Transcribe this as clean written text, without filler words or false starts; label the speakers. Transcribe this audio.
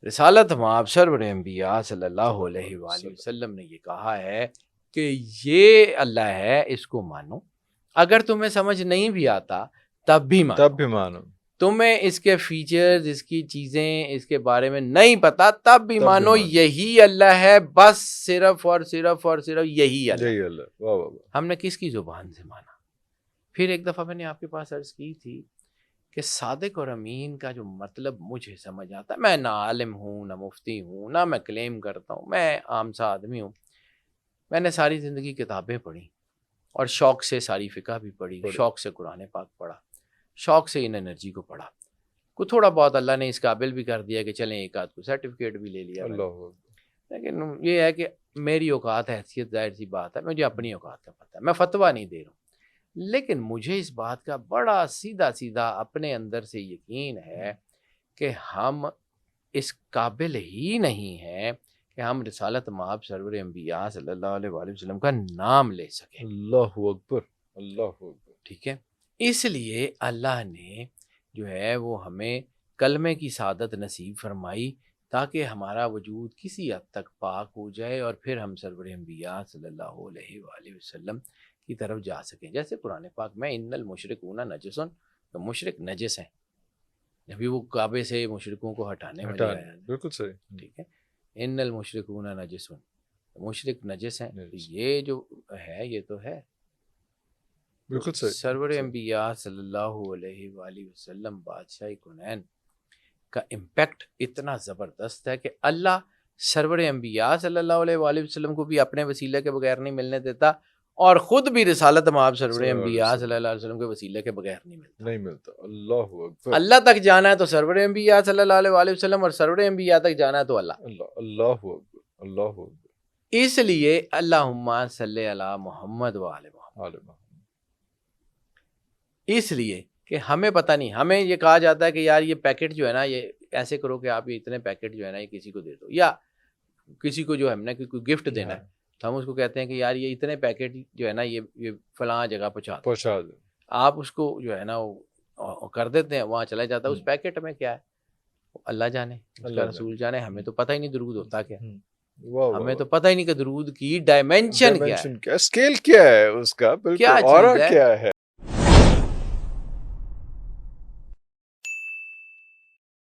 Speaker 1: رسالت مآب سرور انبیاء صلی اللہ علیہ وآلہ وسلم نے یہ کہا ہے کہ یہ اللہ ہے، اس کو مانو، اگر تمہیں سمجھ نہیں بھی آتا تب بھی مانو، تمہیں اس کے فیچرز، اس کی چیزیں، اس کے بارے میں نہیں پتا تب بھی مانو، یہی اللہ ہے، بس صرف اور صرف اور صرف یہی اللہ۔ ہم نے کس کی زبان سے مانا؟ پھر ایک دفعہ میں نے آپ کے پاس عرض کی تھی کہ صادق اور امین کا جو مطلب مجھے سمجھ آتا ہے، میں نہ عالم ہوں، نہ مفتی ہوں، نہ میں کلیم کرتا ہوں، میں عام سا آدمی ہوں۔ میں نے ساری زندگی کتابیں پڑھی اور شوق سے ساری فقہ بھی پڑھی، شوق سے قرآن پاک پڑھا، شوق سے ان انرجی کو پڑھا، کو تھوڑا بہت اللہ نے اس قابل بھی کر دیا کہ چلیں ایک آدھ کو سرٹیفکیٹ بھی لے لیا، لیکن یہ ہے کہ میری اوقات حیثیت ظاہر سی بات ہے، مجھے اپنی اوقات کا پتہ ہے، میں فتویٰ نہیں دے رہا ہوں، لیکن مجھے اس بات کا بڑا سیدھا سیدھا اپنے اندر سے یقین ہے کہ ہم اس قابل ہی نہیں ہیں کہ ہم رسالت مآب سرور انبیاء صلی اللہ علیہ وآلہ وسلم کا نام لے سکیں۔
Speaker 2: اللہ اکبر، اللہ اکبر۔
Speaker 1: ٹھیک ہے، اس لیے اللہ نے جو ہے وہ ہمیں کلمے کی سعادت نصیب فرمائی تاکہ ہمارا وجود کسی حد تک پاک ہو جائے اور پھر ہم سرور انبیاء صلی اللہ علیہ وآلہ وسلم کی طرف جا سکیں۔ جیسے قرآن پاک میں ان المشرکون نجسن، تو مشرک نجس ہیں، ابھی وہ کعبے سے مشرکوں کو ہٹانے والی آیات،
Speaker 2: بالکل صحیح،
Speaker 1: ٹھیک ہے، ان المشرکون نجسن، مشرک نجس ہیں، یہ جو ہے یہ تو ہے
Speaker 2: بالکل صحیح۔
Speaker 1: سرور انبیاء صلی اللہ علیہ وآلہ وسلم بادشاہ کونین کا امپیکٹ اتنا زبردست ہے کہ اللہ سرور انبیاء صلی اللہ علیہ وآلہ وسلم کو بھی اپنے وسیلے کے بغیر نہیں ملنے دیتا، اور خود بھی رسالت مآب سرور انبیاء صلی اللہ علیہ وسلم کے وسیلے کے بغیر نہیں ملتا۔
Speaker 2: اللہ اکبر۔
Speaker 1: اللہ تک جانا ہے تو سرور انبیاء صلی اللہ علیہ وآلہ وسلم، اور سرور انبیاء تک جانا ہے تو اللہ۔
Speaker 2: اللہ اکبر، اللہ اکبر۔
Speaker 1: اس لیے اللہم صلی علی محمد وآل محمد، اس لیے کہ ہمیں پتہ نہیں، ہمیں یہ کہا جاتا ہے کہ یار یہ پیکٹ جو ہے نا، یہ ایسے کرو کہ آپ یہ اتنے پیکٹ جو ہے نا یہ کسی کو دے دو، یا کسی کو جو ہم نے کوئی گفٹ دینا ہے تو ہم اس کو کہتے ہیں کہ یار یہ اتنے پیکٹ جو ہے نا یہ فلاں جگہ پہنچا دو، آپ اس کو جو ہے نا وہ کر دیتے ہیں، وہاں چلا جاتا ہے، اس پیکٹ میں کیا ہے اللہ جانے، اس کا رسول جانے، ہمیں تو پتہ ہی نہیں درود ہوتا کیا، ہمیں تو پتہ ہی نہیں کہ درود کی ڈائمینشن کیا ہے،
Speaker 2: اسکیل کیا ہے اس کا، بالکل،
Speaker 1: کیا
Speaker 2: اورا
Speaker 1: چیز ہے۔
Speaker 2: کیا ہے۔